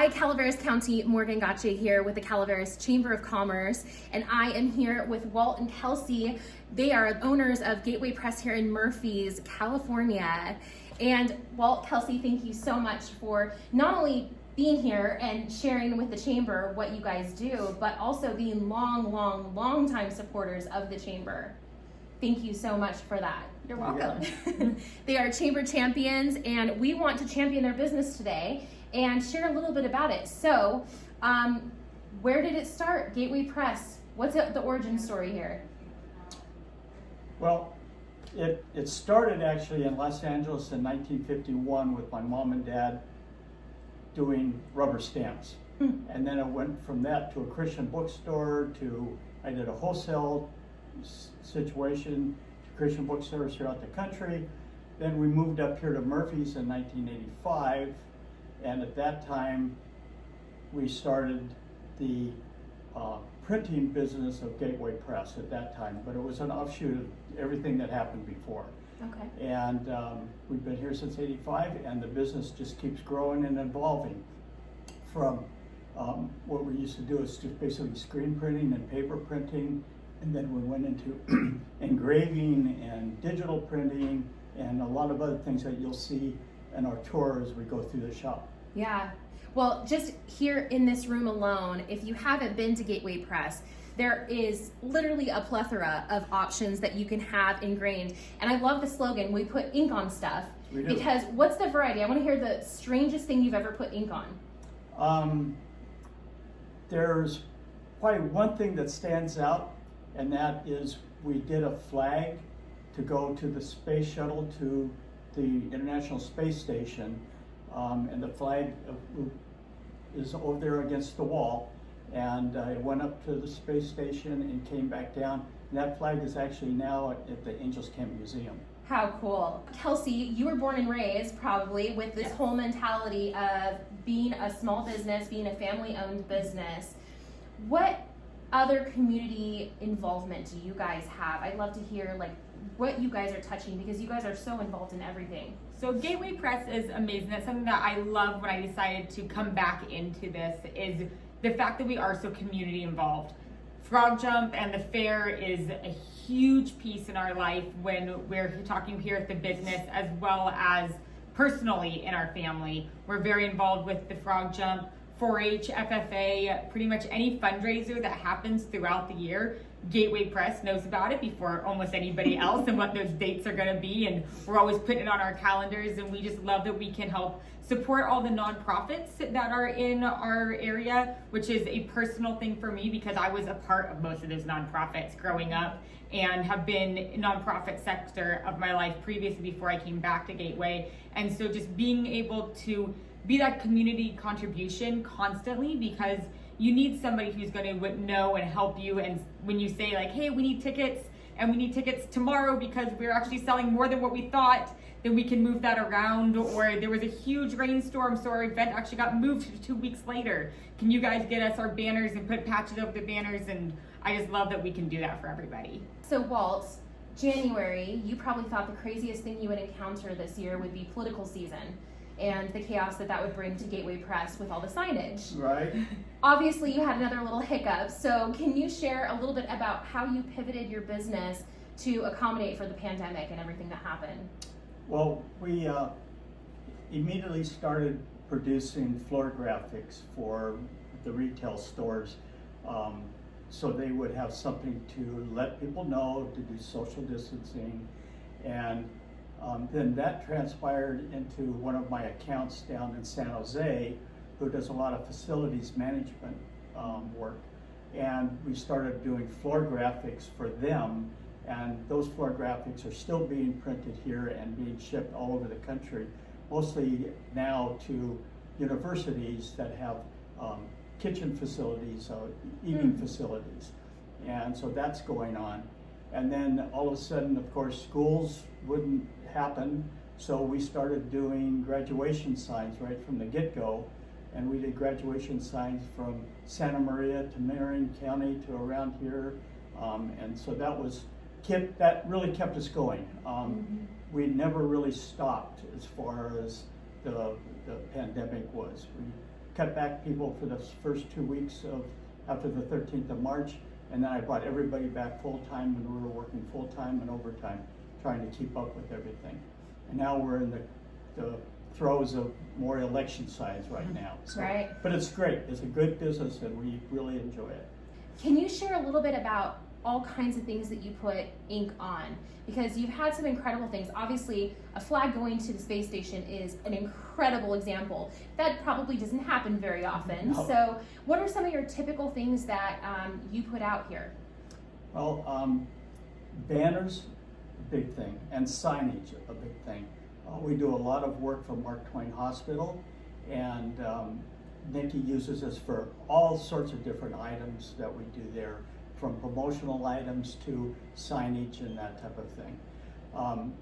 Hi, Calaveras County, Morgan Gotche here with the Calaveras Chamber of Commerce, and I am here with Walt and Kelsey. They are owners of Gateway Press here in Murphys, California. And Walt, Kelsey, thank you so much for not only being here and sharing with the Chamber what you guys do, but also being long time supporters of the Chamber. Thank you so much for that. You're welcome. They are Chamber champions, and we want to champion their business today and share a little bit about it. So, where did it start? Gateway Press. What's the origin story here? Well, it started actually in Los Angeles in 1951 with my mom and dad doing rubber stamps. And then it went from that to a Christian bookstore to, I did a wholesale situation to Christian bookstores throughout the country. Then we moved up here to Murphys in 1985. And at that time, we started the printing business of Gateway Press at that time, but it was an offshoot of everything that happened before. Okay. And we've been here since '85, and the business just keeps growing and evolving. From what we used to do is just basically screen printing and paper printing, and then we went into engraving and digital printing and a lot of other things that you'll see in our tour as we go through the shop. Yeah. Well, just here in this room alone, if you haven't been to Gateway Press, there is literally a plethora of options that you can have ingrained. And I love the slogan, we put ink on stuff. We do. Because what's the variety? I want to hear the strangest thing you've ever put ink on. There's probably one thing that stands out, and that is we did a flag to go to the space shuttle to the International Space Station, and the flag is over there against the wall, and it went up to the space station and came back down, and that flag is actually now at the Angels Camp Museum. How cool. Kelsey, you were born and raised probably with this whole mentality of being a small business, being a family-owned business. What other community involvement do you guys have? I'd love to hear what you guys are touching, because you guys are so involved in everything. So Gateway Press is amazing. That's something that I love when I decided to come back into this, is the fact that we are so community involved. Frog Jump and the fair is a huge piece in our life when we're talking here at the business, as well as personally in our family. We're very involved with the Frog Jump, 4-H, FFA, pretty much any fundraiser that happens throughout the year. Gateway Press knows about it before almost anybody else and what those dates are going to be, and we're always putting it on our calendars, and we just love that we can help support all the nonprofits that are in our area, which is a personal thing for me because I was a part of most of those nonprofits growing up and have been nonprofit sector of my life previously before I came back to Gateway. And so just being able to be that community contribution constantly, because you need somebody who's going to know and help you. And when you say hey, we need tickets, and we need tickets tomorrow because we're actually selling more than what we thought, then we can move that around. Or there was a huge rainstorm, so our event actually got moved to 2 weeks later. Can you guys get us our banners and put patches over the banners? And I just love that we can do that for everybody. So Walt, January, you probably thought the craziest thing you would encounter this year would be political season and the chaos that would bring to Gateway Press with all the signage. Right. Obviously, you had another little hiccup. So can you share a little bit about how you pivoted your business to accommodate for the pandemic and everything that happened? Well, we immediately started producing floor graphics for the retail stores, so they would have something to let people know to do social distancing. And then that transpired into one of my accounts down in San Jose, who does a lot of facilities management work. And we started doing floor graphics for them, and those floor graphics are still being printed here and being shipped all over the country, mostly now to universities that have kitchen facilities, eating facilities. And so that's going on. And then all of a sudden, of course, schools wouldn't happen, so we started doing graduation signs right from the get-go. And we did graduation signs from Santa Maria to Marion County to around here. And so that really kept us going. We never really stopped as far as the pandemic was. cut back people for the first 2 weeks after the 13th of March, and then I brought everybody back full-time, and we were working full-time and overtime, trying to keep up with everything. And now we're in the throes of more election sides right now. So, Right. But it's great. It's a good business, and we really enjoy it. Can you share a little bit about all kinds of things that you put ink on? Because you've had some incredible things. Obviously, a flag going to the space station is an incredible example. That probably doesn't happen very often. No. So what are some of your typical things that you put out here? Well, banners, a big thing, and signage, a big thing. We do a lot of work for Mark Twain Hospital, and Nikki uses us for all sorts of different items that we do there, from promotional items to signage and that type of thing.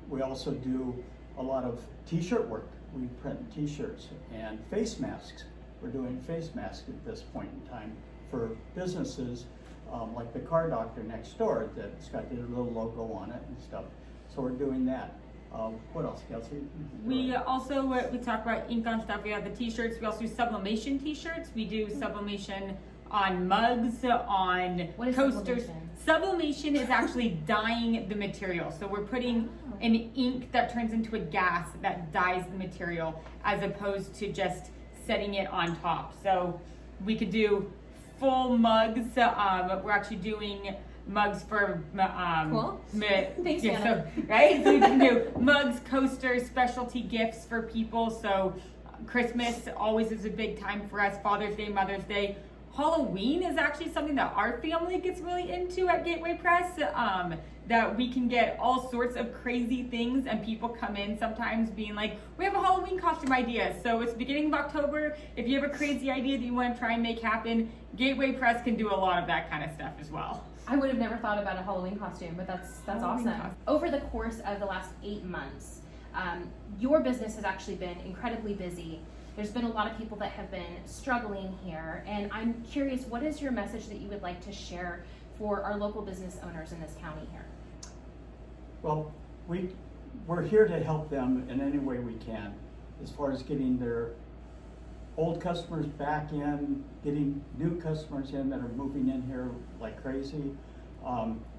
We also do a lot of t-shirt work. We print t-shirts and face masks. We're doing face masks at this point in time for businesses like the car doctor next door that's got their little logo on it and stuff. So we're doing that. What else, Kelsey? We also, we talk about ink on stuff. We have the t-shirts. We also do sublimation t-shirts. We do sublimation on mugs, on What is coasters. sublimation? Sublimation is actually dyeing the material. So we're putting an ink that turns into a gas that dyes the material, as opposed to just setting it on top. So we could do full mugs. We're actually doing mugs for Cool. Thanks, yeah, Anna. so, right? So we can do mugs, coasters, specialty gifts for people. So Christmas always is a big time for us. Father's Day, Mother's Day. Halloween is actually something that our family gets really into at Gateway Press. That we can get all sorts of crazy things, and people come in sometimes being like, we have a Halloween costume idea. So it's beginning of October. If you have a crazy idea that you want to try and make happen, Gateway Press can do a lot of that kind of stuff as well. I would have never thought about a Halloween costume, but that's Halloween awesome. costume. Over the course of the last 8 months, your business has actually been incredibly busy. There's been a lot of people that have been struggling here, and I'm curious, what is your message that you would like to share for our local business owners in this county here? Well, we're here to help them in any way we can, as far as getting their old customers back in, getting new customers in that are moving in here like crazy.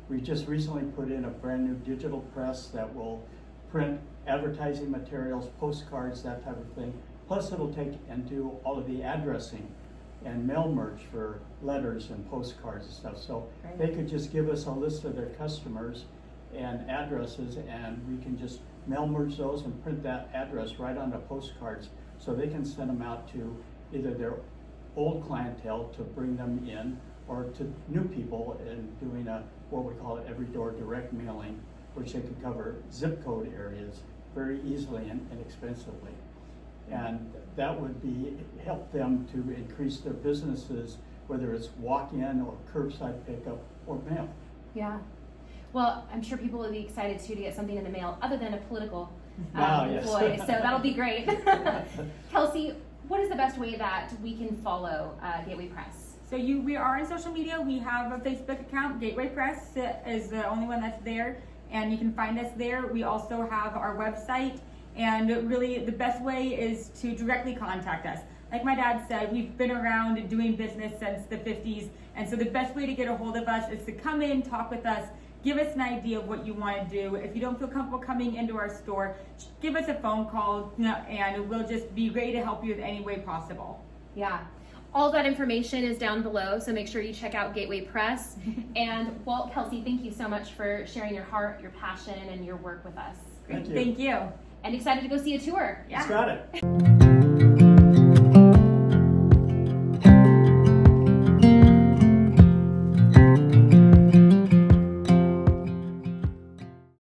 We just recently put in a brand new digital press that will print advertising materials, postcards, that type of thing. Plus it'll take and do all of the addressing and mail merge for letters and postcards and stuff. So Great. they could just give us a list of their customers and addresses, and we can just mail merge those and print that address right onto postcards, so they can send them out to either their old clientele to bring them in, or to new people, and doing what we call every door direct mailing, which they can cover zip code areas very easily and inexpensively. And that would help them to increase their businesses, whether it's walk-in or curbside pickup or mail. Yeah. Well, I'm sure people will be excited too to get something in the mail other than a political Yes. employee, so that'll be great. Kelsey, what is the best way that we can follow Gateway Press? So we are on social media. We have a Facebook account. Gateway Press is the only one that's there, and you can find us there. We also have our website, and really the best way is to directly contact us. Like my dad said, we've been around doing business since the 50s, and so the best way to get a hold of us is to come in, talk with us, give us an idea of what you want to do. If you don't feel comfortable coming into our store, give us a phone call, and we'll just be ready to help you in any way possible. Yeah. All that information is down below, so make sure you check out Gateway Press. And Walt, Kelsey, thank you so much for sharing your heart, your passion, and your work with us. Thank you. Thank you. And excited to go see a tour. Yeah. Got it.